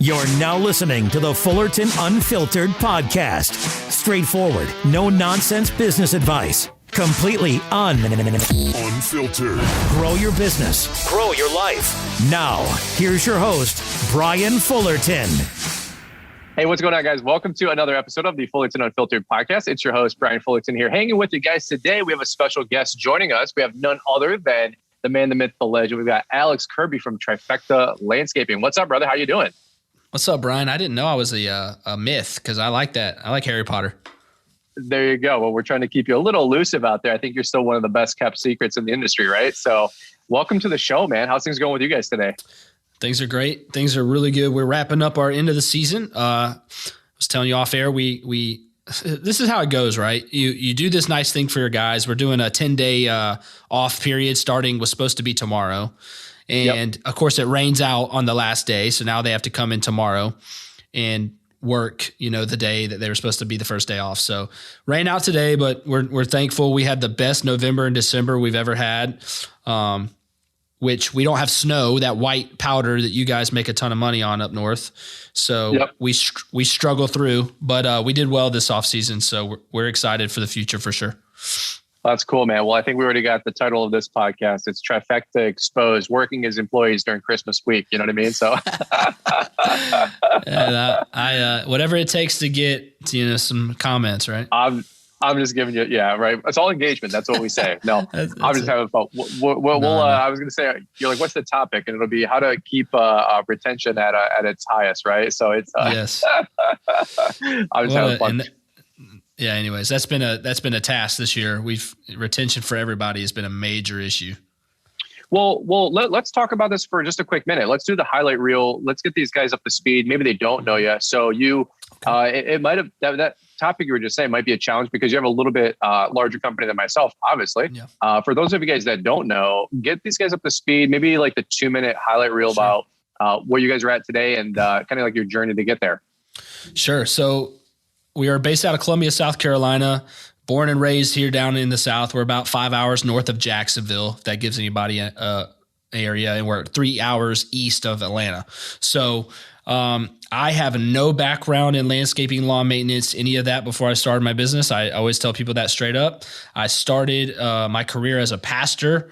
You're now listening to the Fullerton Unfiltered podcast. Straightforward, no nonsense business advice. Completely unfiltered. Grow your business. Grow your life. Now, here's your host, Brian Fullerton. Hey, what's going on, guys? Welcome to another episode of the Fullerton Unfiltered podcast. It's your host, Brian Fullerton here, hanging with you guys today. We have a special guest joining us. We have none other than the man, the myth, the legend. We've got Alex Kirby from Trifecta Landscaping. What's up, brother? How you doing? What's up, Brian? I didn't know I was a myth because I like that. I like Harry Potter. There you go. Well, we're trying to keep you a little elusive out there. I think you're still one of the best kept secrets in the industry, right? So welcome to the show, man. How's things going with you guys today? Things are great. Things are really good. We're wrapping up our end of the season. I was telling you off air, we this is how it goes, right? You do this nice thing for your guys. We're doing a 10-day off period was supposed to be tomorrow. And Of course it rains out on the last day. So now they have to come in tomorrow and work, the day that they were supposed to be the first day off. So rain out today, but we're thankful. We had the best November and December we've ever had. Which we don't have snow, that white powder that you guys make a ton of money on up north. So we struggle through, but we did well this off season. So we're excited for the future for sure. That's cool, man. Well, I think we already got the title of this podcast. It's Trifecta Exposed, working as employees during Christmas week. You know what I mean? So whatever it takes to get, some comments, right? I'm just giving you, right. It's all engagement. That's what we say. No, I'm just having fun. I was going to say, you're like, what's the topic? And it'll be how to keep retention at its highest, right? So it's yes. I'm just having fun. Anyways, that's been a task this year. Retention for everybody has been a major issue. Well, let's talk about this for just a quick minute. Let's do the highlight reel. Let's get these guys up to speed. Maybe they don't know yet. So it might have that topic you were just saying might be a challenge because you have a little bit larger company than myself, obviously. Yeah. For those of you guys that don't know, get these guys up to speed. Maybe like the 2-minute highlight reel about where you guys are at today and kind of like your journey to get there. Sure. So we are based out of Columbia, South Carolina. Born and raised here down in the South. We're about 5 hours north of Jacksonville, if that gives anybody an area, and we're 3 hours east of Atlanta. So I have no background in landscaping, lawn maintenance, any of that before I started my business. I always tell people that straight up. I started my career as a pastor,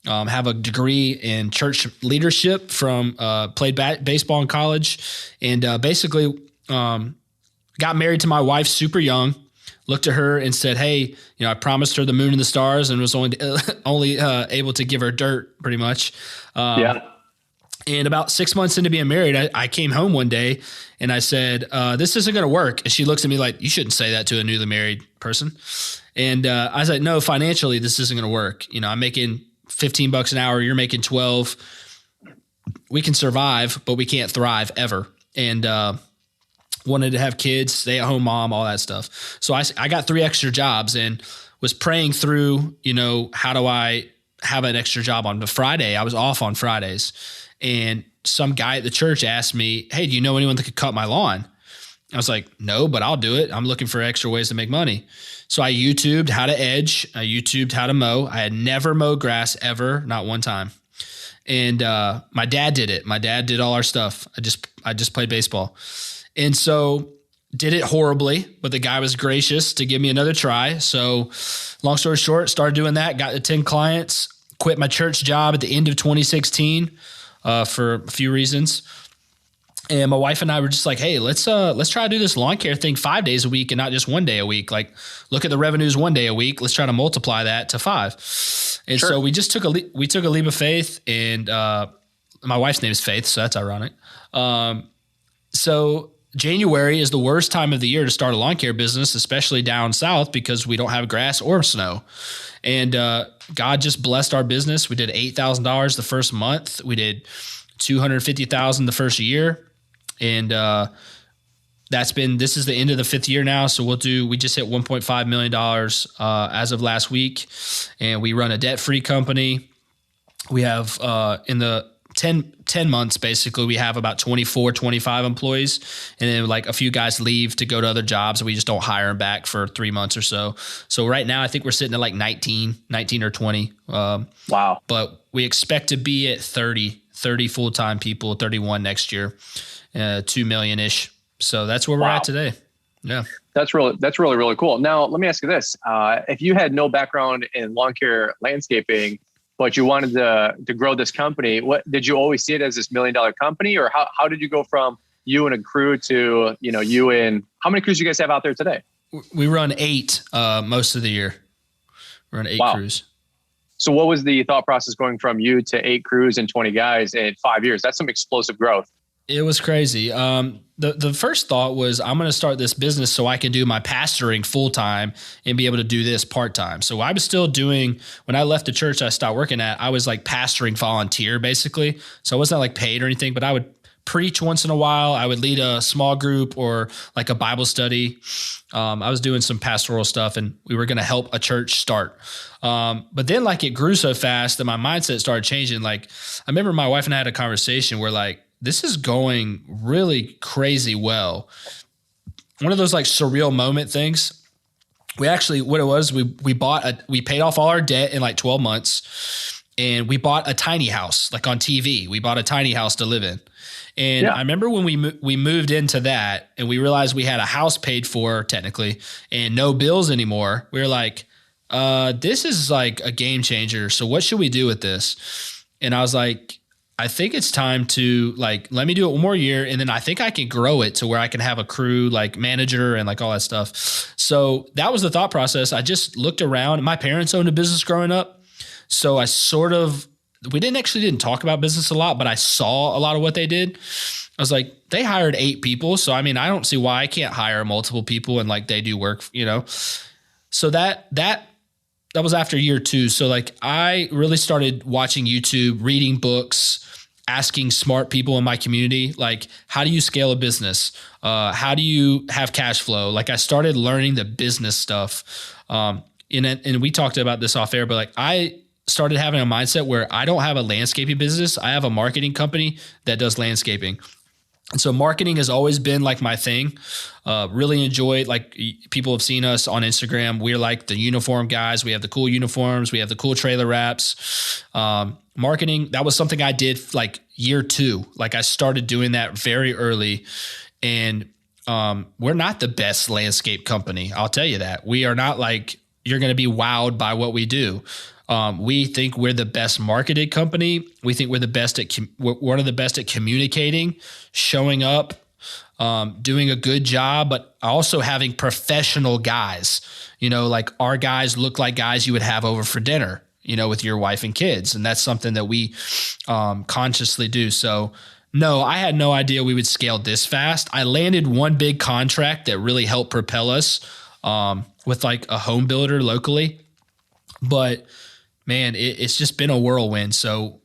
have a degree in church leadership from played baseball in college, and basically got married to my wife super young. Looked at her and said, hey, I promised her the moon and the stars and was only able to give her dirt pretty much. And about 6 months into being married, I came home one day and I said, this isn't going to work. And she looks at me like, you shouldn't say that to a newly married person. And I was like, no, financially, this isn't going to work. I'm making $15 an hour. You're making 12. We can survive, but we can't thrive ever. And, wanted to have kids, stay at home mom, all that stuff. So I got 3 extra jobs and was praying through, how do I have an extra job on the Friday? I was off on Fridays. And some guy at the church asked me, hey, do you know anyone that could cut my lawn? I was like, no, but I'll do it. I'm looking for extra ways to make money. So I YouTubed how to edge. I YouTubed how to mow. I had never mowed grass ever, not one time. And my dad did it. My dad did all our stuff. I just played baseball. And so did it horribly, but the guy was gracious to give me another try. So long story short, started doing that, got to 10 clients, quit my church job at the end of 2016 for a few reasons. And my wife and I were just like, hey, let's try to do this lawn care thing 5 days a week and not just 1 day a week. Like, look at the revenues 1 day a week. Let's try to multiply that to 5. And so we just took a leap of faith, and my wife's name is Faith, so that's ironic. So January is the worst time of the year to start a lawn care business, especially down south, because we don't have grass or snow. And God just blessed our business. We did $8,000 the first month. We did $250,000 the first year. And this is the end of the 5th year now. So we just hit $1.5 million as of last week. And we run a debt-free company. We have in the 10 months, basically, we have about 24, 25 employees. And then like a few guys leave to go to other jobs, and we just don't hire them back for 3 months or so. So right now, I think we're sitting at like 19 or 20. Wow. But we expect to be at 30 30 full-time people, 31 next year, 2 million-ish. So that's where we're at today. Yeah. That's really, really cool. Now, let me ask you this. If you had no background in lawn care landscaping, but you wanted to grow this company, what did you always see it as this $1 million company, or how did you go from you and a crew to, you and how many crews do you guys have out there today? We run 8 most of the year. We run 8 crews. So what was the thought process going from you to 8 crews and 20 guys in 5 years? That's some explosive growth. It was crazy. The first thought was, I'm going to start this business so I can do my pastoring full time and be able to do this part time. So I was still doing, when I left the church I stopped working at, I was like pastoring volunteer basically. So I wasn't like paid or anything, but I would preach once in a while. I would lead a small group or like a Bible study. I was doing some pastoral stuff, and we were going to help a church start. But then like it grew so fast that my mindset started changing. Like I remember my wife and I had a conversation where like, this is going really crazy well. One of those like surreal moment things. We actually, what it was, we paid off all our debt in like 12 months, and we bought a tiny house, like on TV. We bought a tiny house to live in. And I remember when we moved into that and we realized we had a house paid for technically and no bills anymore. We were like, this is like a game changer. So what should we do with this? And I was like, I think it's time to like, let me do it one more year. And then I think I can grow it to where I can have a crew, like manager and like all that stuff. So that was the thought process. I just looked around. My parents owned a business growing up. So I we didn't talk about business a lot, but I saw a lot of what they did. I was like, they hired 8 people. So, I mean, I don't see why I can't hire multiple people and like they do work, So that was after year 2. So like I really started watching YouTube, reading books, asking smart people in my community, like, how do you scale a business? How do you have cash flow? Like I started learning the business stuff. And we talked about this off air, but like I started having a mindset where I don't have a landscaping business. I have a marketing company that does landscaping. And so marketing has always been like my thing. Really enjoy it. Like people have seen us on Instagram. We're like the uniform guys. We have the cool uniforms. We have the cool trailer wraps. Marketing, that was something I did like year 2. Like I started doing that very early. And we're not the best landscape company. I'll tell you that. We are not like, you're going to be wowed by what we do. We think we're the best marketed company. We think we're the best at one of the best at communicating, showing up, doing a good job, but also having professional guys. Like our guys look like guys you would have over for dinner, with your wife and kids, and that's something that we consciously do. So, no, I had no idea we would scale this fast. I landed one big contract that really helped propel us with like a home builder locally, but man, it's just been a whirlwind. So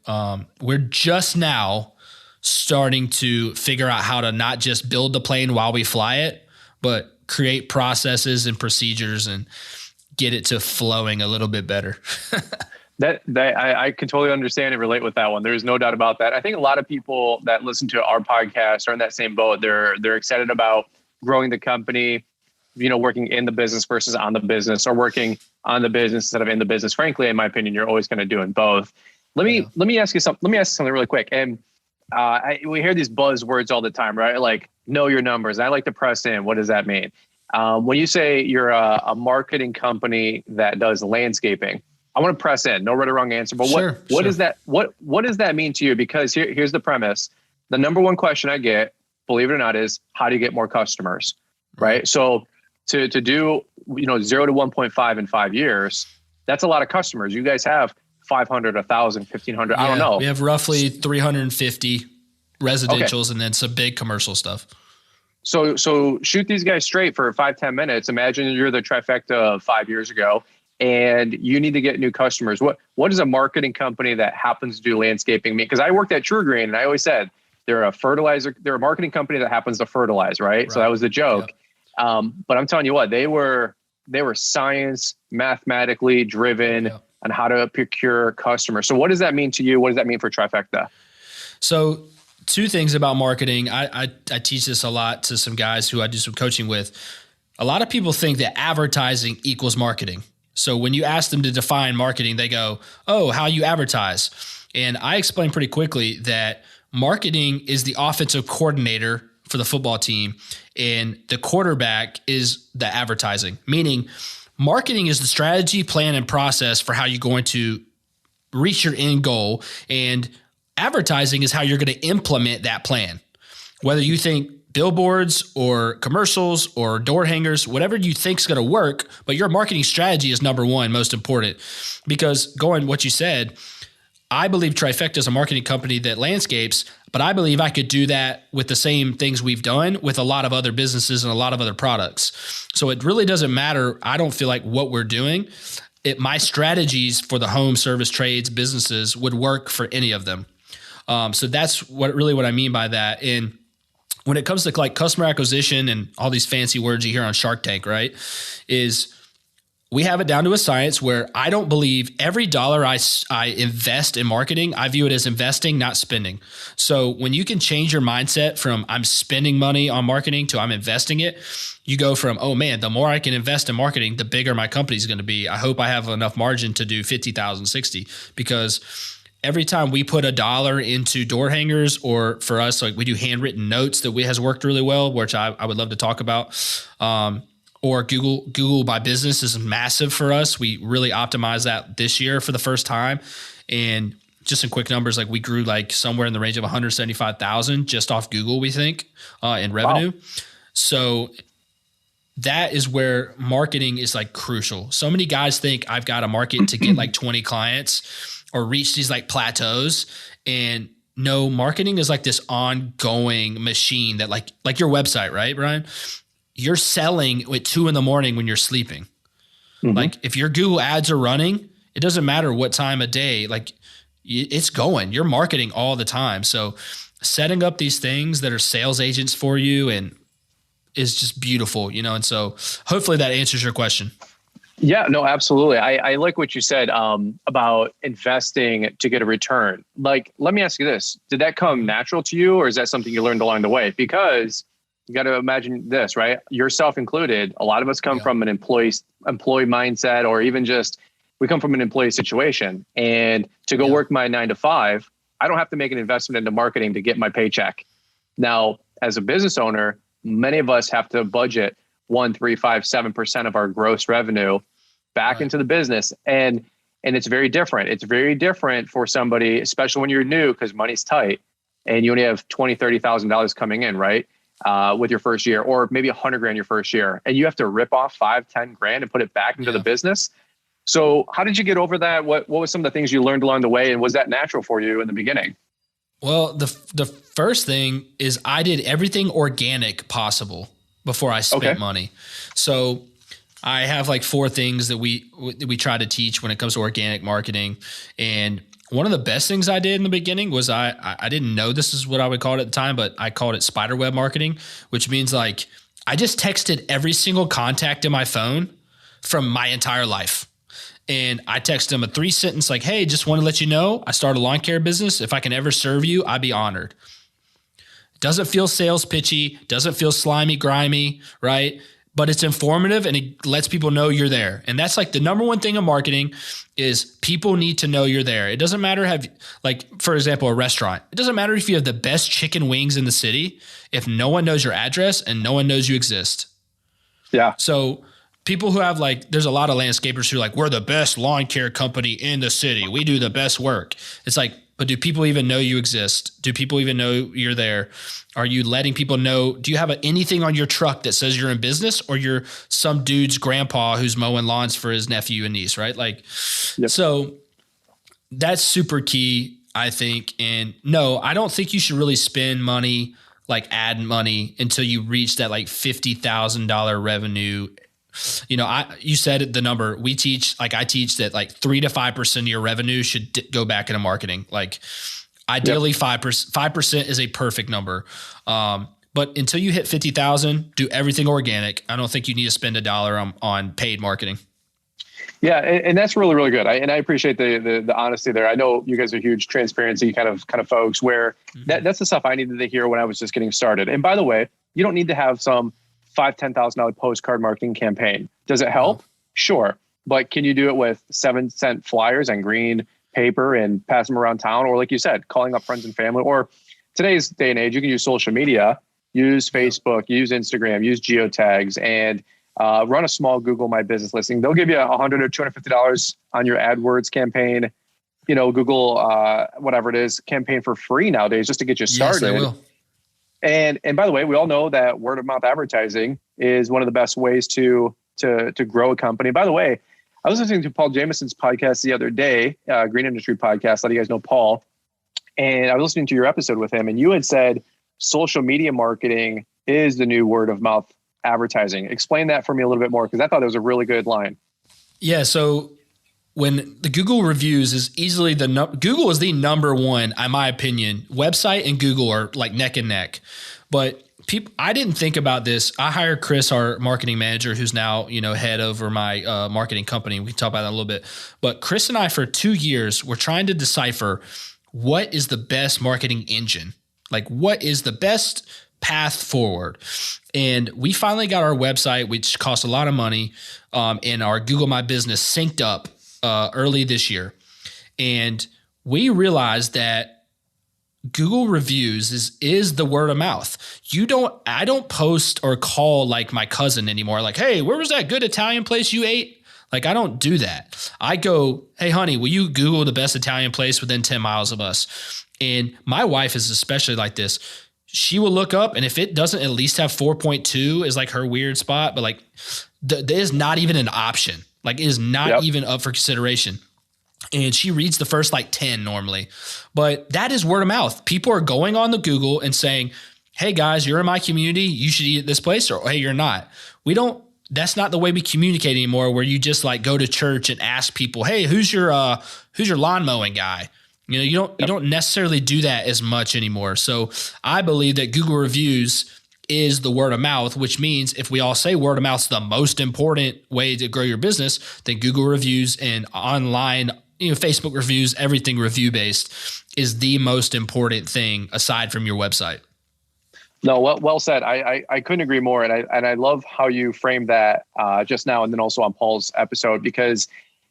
we're just now starting to figure out how to not just build the plane while we fly it, but create processes and procedures and get it to flowing a little bit better. I can totally understand and relate with that one. There's no doubt about that. I think a lot of people that listen to our podcast are in that same boat. They're excited about growing the company, working in the business versus on the business, or working on the business instead of in the business. Frankly, in my opinion, you're always going to do in both. Let me ask you something. Let me ask you something really quick. And we hear these buzzwords all the time, right? Like know your numbers. And I like to press in. What does that mean? When you say you're a marketing company that does landscaping, I want to press in. No right or wrong answer. But what does that mean to you? Because here's the premise. The number one question I get, believe it or not, is how do you get more customers? Right. So to do 0 to 1.5 in 5 years, that's a lot of customers. You guys have 500, 1,000, 1,500. I don't know. We have roughly 350 residentials and then some big commercial stuff. So shoot these guys straight for 5-10 minutes. Imagine you're the Trifecta of 5 years ago and you need to get new customers. What does a marketing company that happens to do landscaping mean? Because I worked at True Green and I always said they're a marketing company that happens to fertilize, right? So that was the joke. Yeah. But I'm telling you what, they were science, mathematically driven on how to procure customers. So what does that mean to you? What does that mean for Trifecta? So 2 things about marketing. I teach this a lot to some guys who I do some coaching with. A lot of people think that advertising equals marketing. So when you ask them to define marketing, they go, oh, how you advertise. And I explained pretty quickly that marketing is the offensive coordinator for the football team, and the quarterback is the advertising, meaning marketing is the strategy, plan, and process for how you're going to reach your end goal, and advertising is how you're going to implement that plan. Whether you think billboards or commercials or door hangers, whatever you think is going to work, but your marketing strategy is number one, most important. Because going what you said, I believe Trifecta is a marketing company that landscapes, but I believe I could do that with the same things we've done with a lot of other businesses and a lot of other products. So it really doesn't matter, I don't feel like, what we're doing. My strategies for the home service trades businesses would work for any of them. So that's what I mean by that. And when it comes to like customer acquisition and all these fancy words you hear on Shark Tank, right, is we have it down to a science where I don't believe every dollar I invest in marketing, I view it as investing, not spending. So when you can change your mindset from I'm spending money on marketing to I'm investing it, you go from, oh man, the more I can invest in marketing, the bigger my company is going to be. I hope I have enough margin to do 50,000, 60, because every time we put $1 into door hangers, or for us, like we do handwritten notes that has worked really well, which I would love to talk about. Or Google My Business is massive for us. We really optimized that this year for the first time. And just in quick numbers, like we grew like somewhere in the range of 175,000 just off Google, we think, in revenue. Wow. So that is where marketing is like crucial. So many guys think I've got to market to get like 20 clients or reach these like plateaus. And no, marketing is like this ongoing machine that like your website, right, Brian? You're selling at 2 a.m. when you're sleeping. Mm-hmm. Like if your Google ads are running, it doesn't matter what time of day, like it's going, you're marketing all the time. So setting up these things that are sales agents for you and is just beautiful, And so hopefully that answers your question. Yeah, no, absolutely. I like what you said about investing to get a return. Like, let me ask you this. Did that come natural to you, or is that something you learned along the way? Because you got to imagine this, right? Yourself included. A lot of us come from an employee mindset, or even just we come from an employee situation. And to go work my 9 to 5, I don't have to make an investment into marketing to get my paycheck. Now, as a business owner, many of us have to budget 1, 3, 5, 7% of our gross revenue back into the business. And it's very different. It's very different for somebody, especially when you're new, because money's tight and you only have $20,000, $30,000 coming in, right? With your first year, or maybe $100,000 your first year, and you have to rip off $5,000, $10,000 and put it back into the business. So how did you get over that? What was some of the things you learned along the way? And was that natural for you in the beginning? Well, the first thing is I did everything organic possible before I spent money. So I have like 4 things that we try to teach when it comes to organic marketing. And one of the best things I did in the beginning was I didn't know this is what I would call it at the time, but I called it spiderweb marketing, which means like I just texted every single contact in my phone from my entire life. And I texted them a 3-sentence like, hey, just want to let you know I started a lawn care business. If I can ever serve you, I'd be honored. Doesn't feel sales pitchy, doesn't feel slimy, grimy, right? But it's informative and it lets people know you're there. And that's like the number one thing in marketing is people need to know you're there. It doesn't matter for example, a restaurant. It doesn't matter if you have the best chicken wings in the city if no one knows your address and no one knows you exist. Yeah. So people who have there's a lot of landscapers who are like, we're the best lawn care company in the city. We do the best work. It's like, but do people even know you exist? Do people even know you're there? Are you letting people know? Do you have anything on your truck that says you're in business, or you're some dude's grandpa who's mowing lawns for his nephew and niece, right? So that's super key, I think. And no, I don't think you should really spend money, like ad money, until you reach that $50,000 revenue. You said the number we teach, I teach that 3 to 5% of your revenue should go back into marketing. Ideally 5% is a perfect number. But until you hit 50,000, do everything organic. I don't think you need to spend $1 on paid marketing. Yeah. And that's really, really good. I appreciate the honesty there. I know you guys are huge transparency kind of folks where that's the stuff I needed to hear when I was just getting started. And by the way, you don't need to have some $5,000, $10,000 postcard marketing campaign. Does it help? Sure. but can you do it with 7-cent flyers and green paper and pass them around town? Or like you said, calling up friends and family, or today's day and age, you can use social media, use Facebook, use Instagram, use geotags, and run a small Google My Business listing. They'll give you $100 or $250 on your AdWords campaign, Google, whatever it is, campaign for free nowadays just to get you started. Yes, they will. And by the way, we all know that word of mouth advertising is one of the best ways to grow a company. By the way, I was listening to Paul Jameson's podcast the other day, Green Industry Podcast. A lot of you guys know Paul. And I was listening to your episode with him, and you had said social media marketing is the new word of mouth advertising. Explain that for me a little bit more, because I thought it was a really good line. Yeah. So when the Google reviews is easily Google is the number one, in my opinion. Website and Google are like neck and neck. But I didn't think about this. I hired Chris, our marketing manager, who's now, head over my marketing company. We can talk about that a little bit. But Chris and I, for 2 years, were trying to decipher what is the best marketing engine? Like, what is the best path forward? And we finally got our website, which cost a lot of money, and our Google My Business synced up early this year. And we realized that Google reviews is the word of mouth. I don't post or call like my cousin anymore. Like, hey, where was that good Italian place you ate? Like, I don't do that. I go, hey, honey, will you Google the best Italian place within 10 miles of us? And my wife is especially like this. She will look up, and if it doesn't at least have 4.2 is like her weird spot, but like there is not even an option. Like, it is not even up for consideration. And she reads the first like 10 normally. But that is word of mouth. People are going on the Google and saying, hey guys, you're in my community, you should eat at this place, or hey, you're not. That's not the way we communicate anymore, where you just like go to church and ask people, hey, who's your lawn mowing guy? You don't necessarily do that as much anymore. So I believe that Google reviews is the word of mouth, which means if we all say word of mouth is the most important way to grow your business, then Google reviews and online, Facebook reviews, everything review based is the most important thing aside from your website. No, well said. I couldn't agree more. And I love how you framed that just now, and then also on Paul's episode, because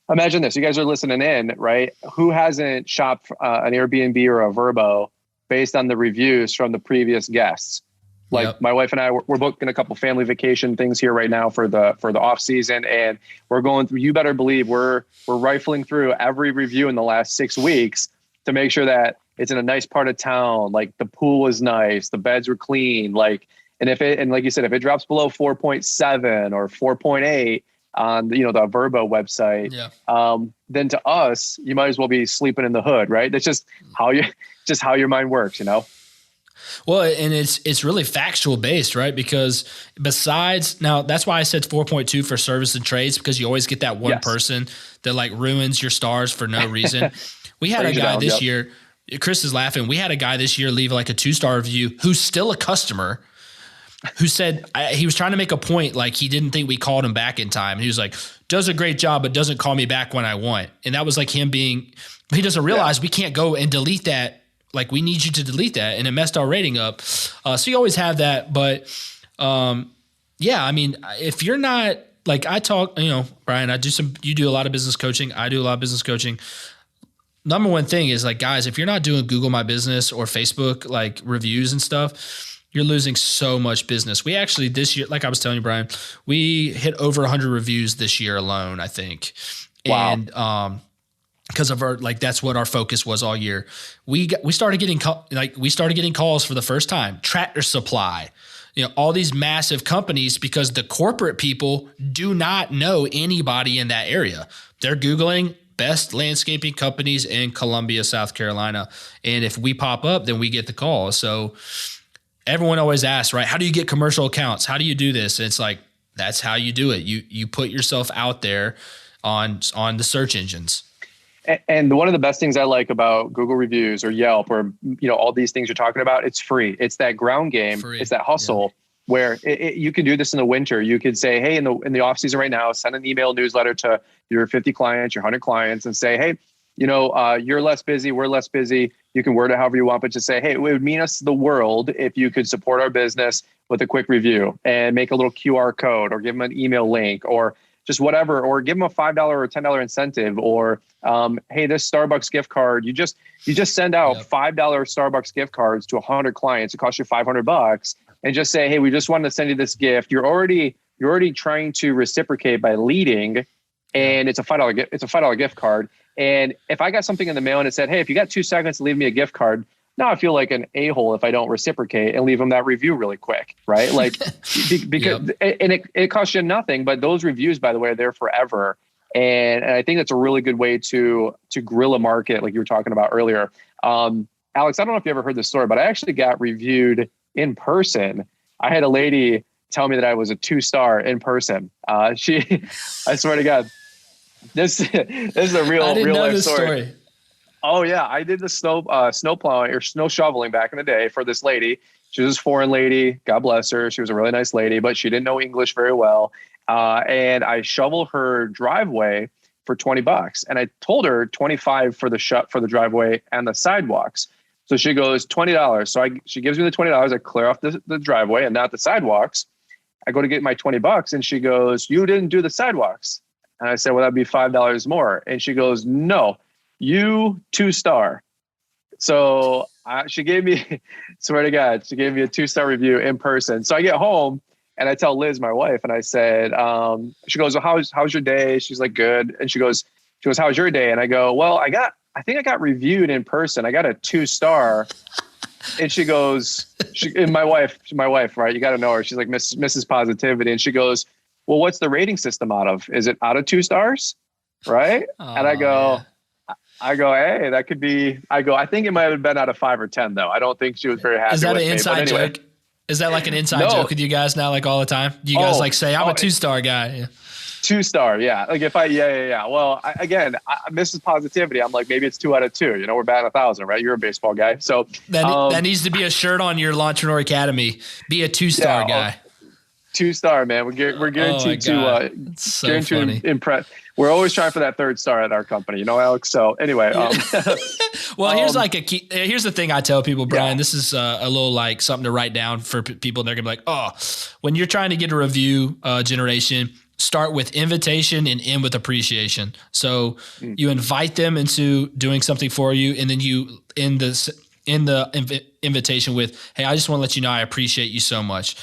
imagine this, you guys are listening in, right? Who hasn't shopped an Airbnb or a Vrbo based on the reviews from the previous guests? Like my wife and I, we're booking a couple family vacation things here right now for the off season. And we're going through, you better believe we're rifling through every review in the last 6 weeks to make sure that it's in a nice part of town. Like the pool was nice, the beds were clean. Like like you said, if it drops below 4.7 or 4.8 on the Vrbo website, then to us, you might as well be sleeping in the hood, right? That's just how your mind works, Well, and it's really factual based, right? Because besides, now that's why I said 4.2 for service and trades, because you always get that one person that like ruins your stars for no reason. We had a guy this year, Chris is laughing. We had a guy this year leave like a 2-star review who's still a customer, who said he was trying to make a point. Like he didn't think we called him back in time. He was like, does a great job, but doesn't call me back when I want. And that was like him he doesn't realize we can't go and delete that. Like we need you to delete that, and it messed our rating up. So you always have that. But I mean, if you're not like I talk, Brian, you do a lot of business coaching. I do a lot of business coaching. Number one thing is like, guys, if you're not doing Google My Business or Facebook, like reviews and stuff, you're losing so much business. We actually this year, like I was telling you, Brian, we hit over 100 reviews this year alone, I think. Wow. And, because of our, like, that's what our focus was all year. We started getting calls for the first time, Tractor Supply, all these massive companies, because the corporate people do not know anybody in that area. They're Googling best landscaping companies in Columbia, South Carolina. And if we pop up, then we get the call. So everyone always asks, right? How do you get commercial accounts? How do you do this? And it's like, that's how you do it. You put yourself out there on the search engines. And one of the best things I like about Google reviews or Yelp or, all these things you're talking about, it's free. It's that ground game. Free. It's that hustle where you can do this in the winter. You could say, hey, in the off season right now, send an email newsletter to your 50 clients, your 100 clients, and say, hey, you're less busy. We're less busy. You can word it however you want, but just say, hey, it would mean us the world if you could support our business with a quick review and make a little QR code or give them an email link or just whatever, or give them a $5 or $10 incentive, or hey, this Starbucks gift card, you just send out $5 Starbucks gift cards to 100 clients. It costs you $500, and just say, hey, we just wanted to send you this gift. You're already trying to reciprocate by leading, and it's a $5 gift card. And if I got something in the mail and it said, hey, if you got 2 seconds to leave me a gift card, now I feel like an a-hole if I don't reciprocate and leave them that review really quick, right? Like, because it costs you nothing, but those reviews, by the way, are there forever. And I think that's a really good way to guerrilla market, like you were talking about earlier. Alex, I don't know if you ever heard this story, but I actually got reviewed in person. I had a lady tell me that I was a 2-star in person. I swear to God, this is a real life story. Oh yeah, I did the snow plowing or snow shoveling back in the day for this lady. She was this foreign lady. God bless her. She was a really nice lady, but she didn't know English very well. And I shoveled her driveway for $20, and I told her $25 for the driveway and the sidewalks. So she goes $20. So she gives me the $20. I clear off the driveway and not the sidewalks. I go to get my $20, and she goes, "You didn't do the sidewalks." And I said, "Well, that'd be $5 more." And she goes, "No. You 2-star." So she gave me, swear to God, she gave me a 2-star review in person. So I get home and I tell Liz, my wife, and I said, she goes, "Well, how's your day?" She's like, "Good." And she goes, "How's your day?" And I go, "Well, I think I got reviewed in person. I got a 2-star." And she goes, and my wife, right? You got to know her. She's like Mrs. Positivity. And she goes, "Well, what's the rating system out of? Is it out of 2 stars?" Right. And I go, "Hey, that could be," I think it might have been out of 5 or 10 though. I don't think she was very happy. Is that with an inside anyway. joke? Is that like an inside joke with you guys now, like all the time? Do you guys like say, "I'm a 2-star guy"? Yeah. 2-star. Yeah. Like if Well, Mrs. Positivity, I'm like, maybe it's 2 out of 2, we're batting 1,000, right? You're a baseball guy. So that needs to be a shirt on your Launchpreneur Academy. Be a 2-star guy. 2-star, man. We're guaranteed to impress. We're always trying for that 3rd star at our company, Alex. So anyway, well, here's here's the thing I tell people, Brian. This is a little like something to write down for people. They're gonna be like, "Oh, when you're trying to get a review generation, start with invitation and end with appreciation." So you invite them into doing something for you, and then you end the invitation with, "Hey, I just want to let you know I appreciate you so much."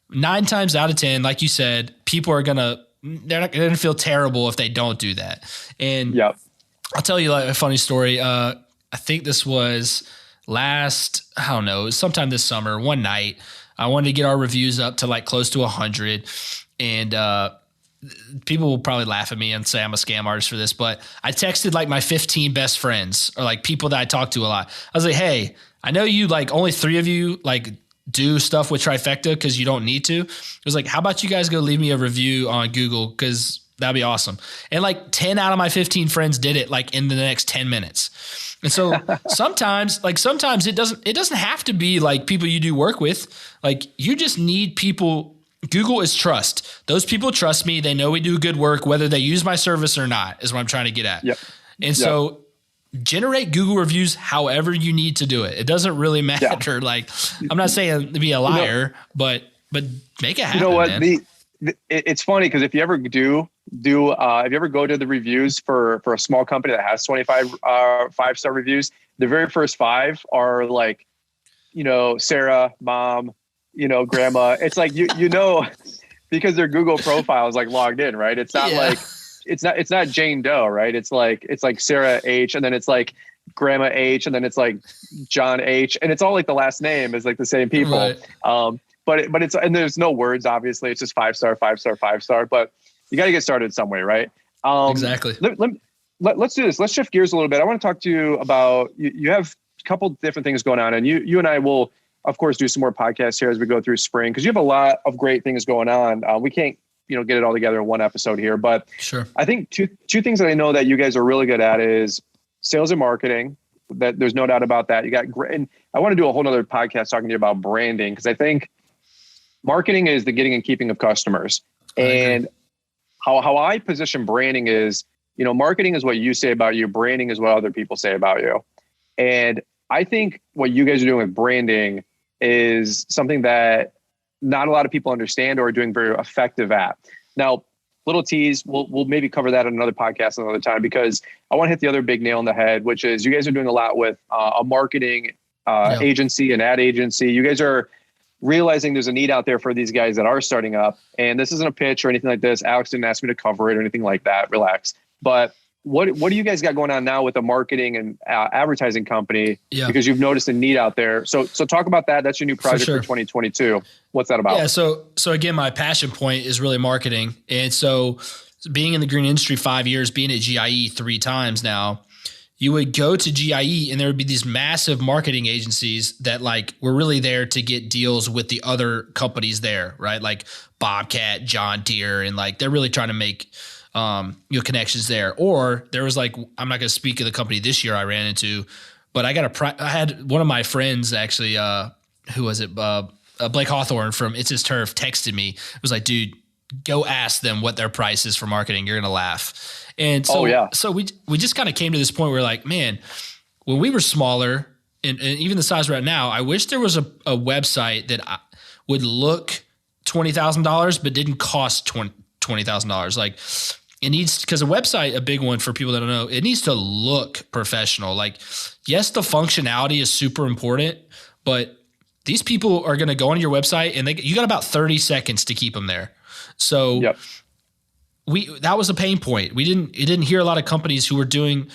9 times out of 10, like you said, people are they're not going to feel terrible if they don't do that. And I'll tell you like a funny story. I think this was sometime this summer. One night, I wanted to get our reviews up to like close to 100, and people will probably laugh at me and say I'm a scam artist for this, but I texted like my 15 best friends, or like people that I talk to a lot. I was like, "Hey, I know you like only 3 of you like do stuff with Trifecta because you don't need to." It was like, "How about you guys go leave me a review on Google, because that'd be awesome." And like 10 out of my 15 friends did it like in the next 10 minutes. And so sometimes it doesn't have to be like people you do work with. Like you just need people. Google is trust. Those people trust me. They know we do good work, whether they use my service or not, is what I'm trying to get at. Yep. And so generate Google reviews however you need to do it. It doesn't really matter. Yeah. Like, I'm not saying to be a liar, but make it happen. You know what? Man. It's funny because if you ever if you ever go to the reviews for a small company that has 25 5-star reviews, the very first 5 are like, Sarah, mom, grandma. It's like because their Google profile is like logged in, right? It's not like it's not Jane Doe, right? It's like Sarah H, and then it's like Grandma H, and then it's like John H, and it's all like the last name is like the same people. Right. But it's, and there's no words, obviously. It's just 5-star, 5-star, 5-star. But you got to get started some way, right? Exactly. Let's do this. Let's shift gears a little bit. I want to talk to you about, you have a couple different things going on, and you and I will, of course, do some more podcasts here as we go through spring, because you have a lot of great things going on. We can't, get it all together in one episode here, but sure. I think two things that I know that you guys are really good at is sales and marketing. That there's no doubt about that. You got great, and I want to do a whole nother podcast talking to you about branding, because I think marketing is the getting and keeping of customers. And how I position branding is, marketing is what you say about you. Branding is what other people say about you. And I think what you guys are doing with branding is something that not a lot of people understand or are doing very effective at. Now, little tease. We'll maybe cover that on another podcast another time, because I want to hit the other big nail on the head, which is you guys are doing a lot with a marketing agency, an ad agency. You guys are realizing there's a need out there for these guys that are starting up. And this isn't a pitch or anything like this. Alex didn't ask me to cover it or anything like that. Relax. But what do you guys got going on now with a marketing and advertising company? Yeah. Because you've noticed a need out there. So talk about that. That's your new project for 2022. What's that about? Yeah. So again, my passion point is really marketing. And so being in the green industry 5 years, being at GIE 3 times now, you would go to GIE and there would be these massive marketing agencies that like were really there to get deals with the other companies there, right? Like Bobcat, John Deere, and like they're really trying to make connections there. Or there was like, I'm not going to speak of the company this year I ran into, but I had one of my friends actually, who was it? Blake Hawthorne from It's His Turf texted me. It was like, dude, go ask them what their price is for marketing. You're going to laugh. And so, so we just kind of came to this point where like, man, when we were smaller and even the size we're at now, I wish there was a website that would look $20,000, but didn't cost $20,000. Like it needs, because a website, a big one for people that don't know, it needs to look professional. Like, yes, the functionality is super important, but these people are going to go on your website and you got about 30 seconds to keep them there. So that was a pain point. You didn't hear a lot of companies who were doing,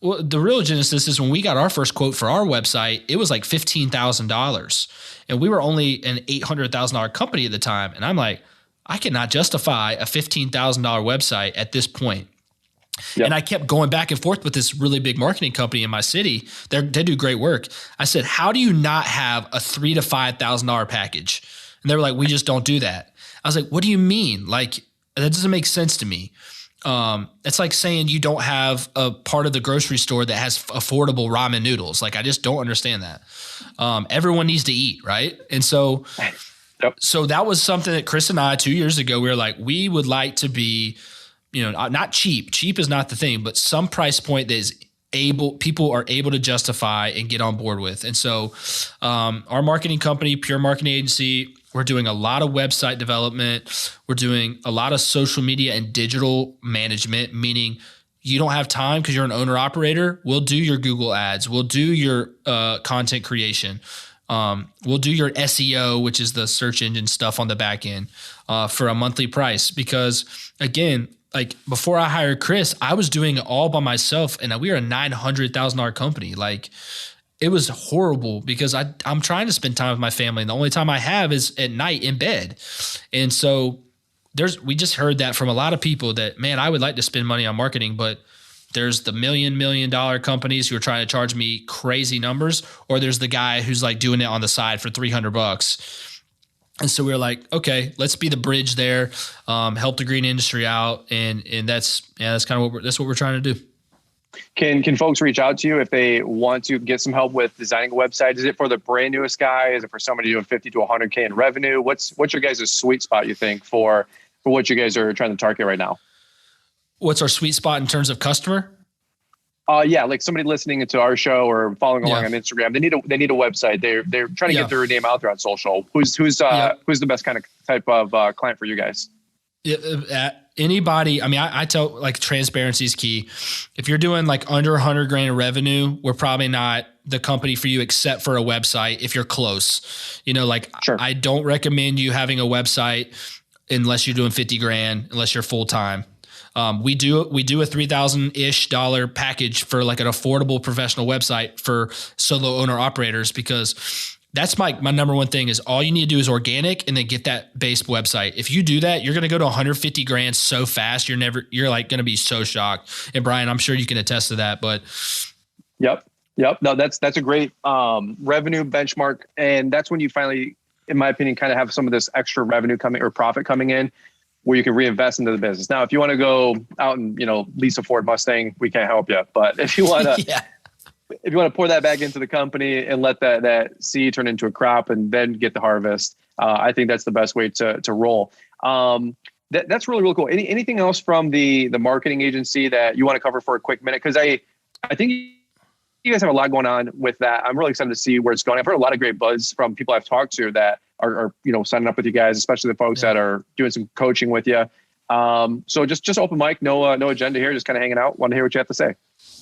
well, the real genesis is when we got our first quote for our website, it was like $15,000 and we were only an $800,000 company at the time. And I'm like, I cannot justify a $15,000 website at this point. Yep. And I kept going back and forth with this really big marketing company in my city. They do great work. I said, how do you not have a $3,000 to $5,000 package? And they were like, we just don't do that. I was like, what do you mean? Like, that doesn't make sense to me. It's like saying you don't have a part of the grocery store that has affordable ramen noodles. Like, I just don't understand that. Everyone needs to eat, right? And so that was something that Chris and I 2 years ago, we were like, we would like to be, not cheap. Cheap is not the thing, but some price point that is people are able to justify and get on board with. And so our marketing company, Pure Marketing Agency, we're doing a lot of website development. We're doing a lot of social media and digital management, meaning you don't have time because you're an owner operator. We'll do your Google ads. We'll do your content creation. We'll do your SEO, which is the search engine stuff on the back end, for a monthly price. Because again, like before I hired Chris, I was doing it all by myself, and we were a $900,000 company. Like, it was horrible because I'm trying to spend time with my family, and the only time I have is at night in bed. And so we just heard that from a lot of people that, man, I would like to spend money on marketing, but there's the $1 million companies who are trying to charge me crazy numbers, or there's the guy who's like doing it on the side for $300. And so we were like, okay, let's be the bridge there, help the green industry out. And that's kind of that's what we're trying to do. Can folks reach out to you if they want to get some help with designing a website? Is it for the brand newest guy? Is it for somebody doing 50 to 100K in revenue? What's your guys' sweet spot, you think, for what you guys are trying to target right now? What's our sweet spot in terms of customer? Like somebody listening to our show or following along on Instagram, they need a website. They're trying to get their name out there on social. Who's the best kind of type of client for you guys? Anybody. I mean, I tell, like, transparency is key. If you're doing like under $100,000 in revenue, we're probably not the company for you, except for a website. If you're close, sure. I don't recommend you having a website unless you're doing $50,000, unless you're full time. We do a $3,000-ish package for like an affordable professional website for solo owner operators, because that's my number one thing is all you need to do is organic and then get that base website. If you do that, you're going to go to $150,000 so fast. You're like going to be so shocked. And Brian, I'm sure you can attest to that, but. Yep. No, that's a great revenue benchmark. And that's when you finally, in my opinion, kind of have some of this extra revenue coming or profit coming in, where you can reinvest into the business. Now, if you want to go out and, lease a Ford Mustang, we can't help you. But if you want to, if you want to pour that back into the company and let that seed turn into a crop and then get the harvest, I think that's the best way to roll. That's really, really cool. Anything else from the marketing agency that you want to cover for a quick minute? Because I think you guys have a lot going on with that. I'm really excited to see where it's going. I've heard a lot of great buzz from people I've talked to that are signing up with you guys, especially the folks that are doing some coaching with you. So just open mic, no agenda here, just kind of hanging out. Want to hear what you have to say.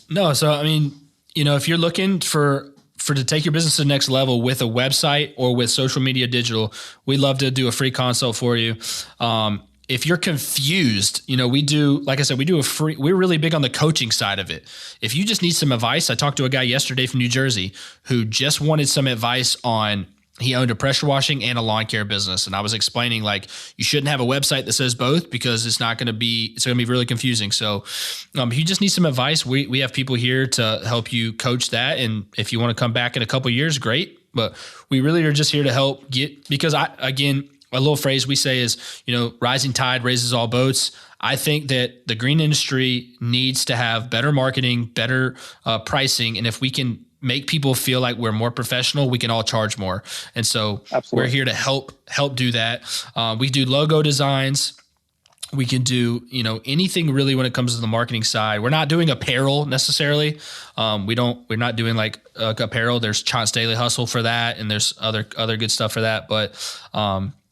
No. So, I mean, if you're looking for to take your business to the next level with a website or with social media digital, we'd love to do a free consult for you. If you're confused, we do, like I said, we're really big on the coaching side of it. If you just need some advice, I talked to a guy yesterday from New Jersey who just wanted some advice on, he owned a pressure washing and a lawn care business. And I was explaining, like, you shouldn't have a website that says both because it's going to be really confusing. So if you just need some advice, we have people here to help you coach that. And if you want to come back in a couple of years, great. But we really are just here to help because a little phrase we say is, rising tide raises all boats. I think that the green industry needs to have better marketing, better pricing. And if we can make people feel like we're more professional, we can all charge more. And so We're here to help do that. We do logo designs. We can do, anything really when it comes to the marketing side. We're not doing apparel necessarily. We're not doing like apparel. There's Chance Daily Hustle for that. And there's other good stuff for that. But,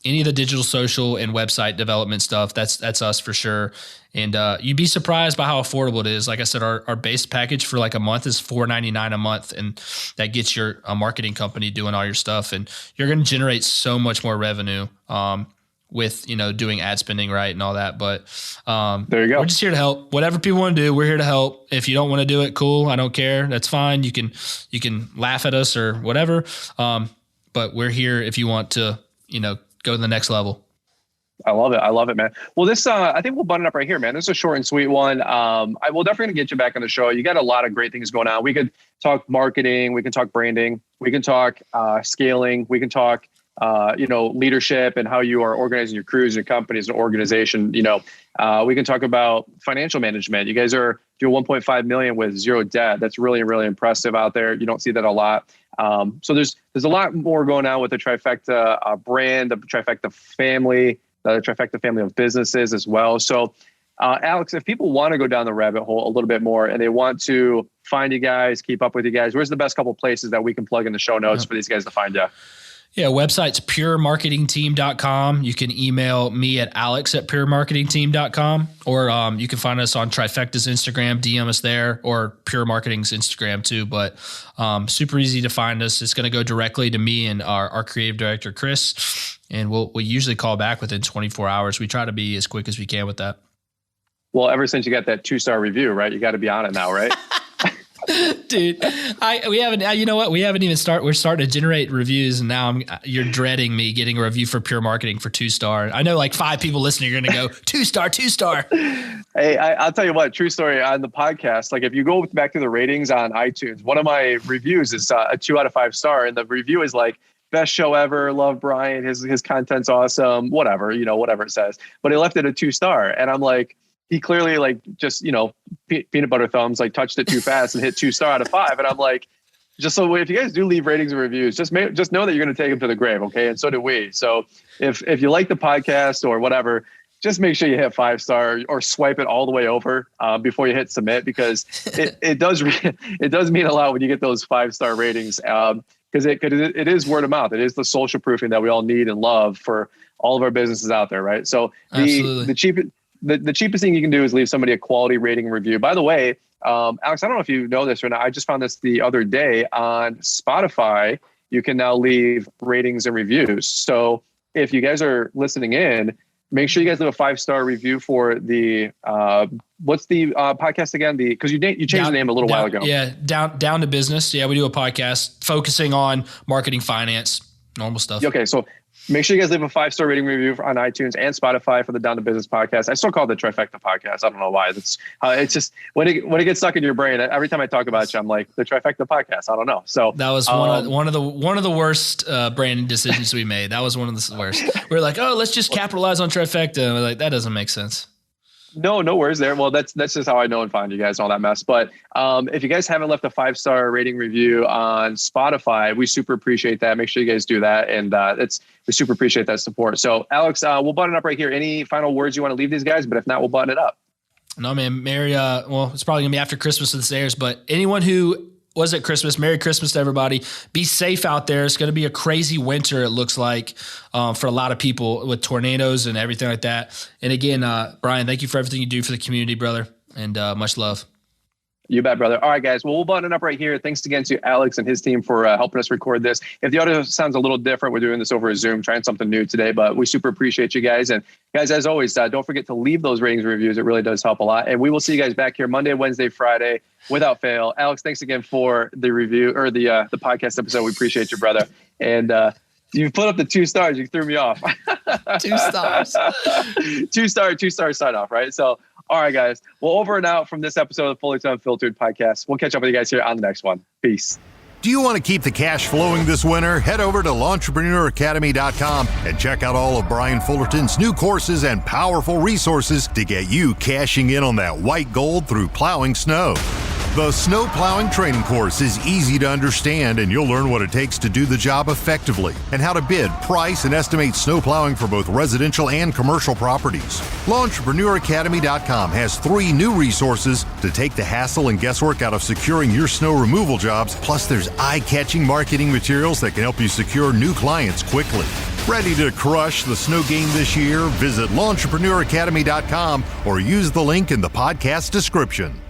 any of the digital, social, and website development stuff, that's us for sure. And you'd be surprised by how affordable it is. Like I said, our base package for like a month is $4.99 a month, and that gets your marketing company doing all your stuff. And you're going to generate so much more revenue with doing ad spending right and all that. But there you go. We're just here to help. Whatever people want to do, we're here to help. If you don't want to do it, cool. I don't care. That's fine. You can laugh at us or whatever. But we're here if you want to go to the next level. I love it, man. Well, this, I think we'll button up right here, man. This is a short and sweet one. I will definitely get you back on the show. You got a lot of great things going on. We could talk marketing. We can talk branding. We can talk scaling. We can talk, leadership and how you are organizing your crews, your company as an organization. We can talk about financial management. You guys are doing 1.5 million with zero debt. That's really, really impressive out there. You don't see that a lot. So there's a lot more going on with the Trifecta brand, the Trifecta family, the Trifecta family of businesses as well. So, Alex, if people want to go down the rabbit hole a little bit more and they want to find you guys, keep up with you guys, where's the best couple places that we can plug in the show notes for these guys to find you? Yeah, website's puremarketingteam.com. You can email me at alex@puremarketingteam.com, or you can find us on Trifecta's Instagram, DM us there, or Pure Marketing's Instagram too. But super easy to find us. It's going to go directly to me and our creative director, Chris, and we'll usually call back within 24 hours. We try to be as quick as we can with that. Well, ever since you got that 2-star review, right? You got to be on it now, right? Dude, we haven't. You know what? We haven't even started. We're starting to generate reviews, and now you're dreading me getting a review for Pure Marketing for 2-star. I know like 5 people listening are going to go 2-star, 2-star. Hey, I'll tell you what. True story on the podcast. Like if you go back to the ratings on iTunes, one of my reviews is a 2 out of 5 star, and the review is like, best show ever. Love Brian. His content's awesome. Whatever it says. But he left it a 2-star, and I'm like, he clearly like just, peanut butter thumbs, like touched it too fast and hit 2-star out of 5. And I'm like, just so if you guys do leave ratings and reviews, just know that you're going to take them to the grave. Okay. And so do we. So if you like the podcast or whatever, just make sure you hit 5-star or swipe it all the way over before you hit submit, because it does mean a lot when you get those 5-star ratings. Because it is word of mouth. It is the social proofing that we all need and love for all of our businesses out there. Right. So the cheapest thing you can do is leave somebody a quality rating and review. By the way, Alex, I don't know if you know this or not. I just found this the other day on Spotify. You can now leave ratings and reviews. So if you guys are listening in, make sure you guys leave a 5-star review for the, what's the podcast again? Because you changed the name a little while ago. Yeah. Down to Business. Yeah. We do a podcast focusing on marketing, finance, normal stuff. Okay. So make sure you guys leave a 5-star rating review on iTunes and Spotify for the Down to Business podcast. I still call it the Trifecta podcast. I don't know why. It's just when it gets stuck in your brain, every time I talk about you, I'm like, the Trifecta podcast. I don't know. So that was one of the worst branding decisions we made. That was one of the worst. We're like, oh, let's just capitalize on Trifecta. And we're like, that doesn't make sense. No worries there. Well, that's just how I know and find you guys, all that mess. But if you guys haven't left a 5-star rating review on Spotify, we super appreciate that. Make sure you guys do that. And we super appreciate that support. So Alex, we'll button up right here. Any final words you want to leave these guys? But if not, we'll button it up. No, man, Merry, it's probably gonna be after Christmas this airs, but anyone who wasn't Christmas. Merry Christmas to everybody. Be safe out there. It's going to be a crazy winter, it looks like, for a lot of people with tornadoes and everything like that. And again, Brian, thank you for everything you do for the community, brother, and much love. You bet, brother. All right, guys. Well, we'll button it up right here. Thanks again to Alex and his team for helping us record this. If the audio sounds a little different, we're doing this over a Zoom, trying something new today, but we super appreciate you guys. And guys, as always, don't forget to leave those ratings and reviews. It really does help a lot. And we will see you guys back here Monday, Wednesday, Friday, without fail. Alex, thanks again for the review or the podcast episode. We appreciate you, brother. And you put up the 2 stars. You threw me off. 2 stars. 2-star sign off, right? So, all right, guys. Well, over and out from this episode of the Fullerton Unfiltered podcast. We'll catch up with you guys here on the next one. Peace. Do you want to keep the cash flowing this winter? Head over to L'EntrepreneurAcademy.com and check out all of Brian Fullerton's new courses and powerful resources to get you cashing in on that white gold through plowing snow. The snow plowing training course is easy to understand, and you'll learn what it takes to do the job effectively and how to bid, price, and estimate snow plowing for both residential and commercial properties. L'EntrepreneurAcademy.com has 3 new resources to take the hassle and guesswork out of securing your snow removal jobs. Plus, there's eye-catching marketing materials that can help you secure new clients quickly. Ready to crush the snow game this year? Visit L'EntrepreneurAcademy.com or use the link in the podcast description.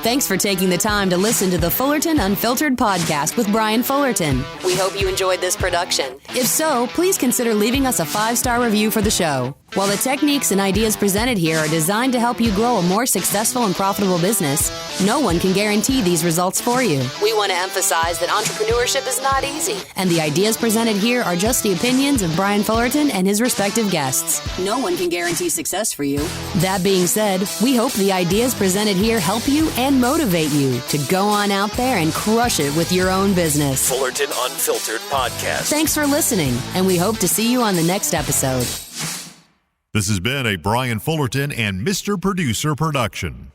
Thanks for taking the time to listen to the Fullerton Unfiltered podcast with Brian Fullerton. We hope you enjoyed this production. If so, please consider leaving us a 5-star review for the show. While the techniques and ideas presented here are designed to help you grow a more successful and profitable business, no one can guarantee these results for you. We want to emphasize that entrepreneurship is not easy, and the ideas presented here are just the opinions of Brian Fullerton and his respective guests. No one can guarantee success for you. That being said, we hope the ideas presented here help you and motivate you to go on out there and crush it with your own business. Fullerton Unfiltered Podcast. Thanks for listening, and we hope to see you on the next episode. This has been a Brian Fullerton and Mr. Producer production.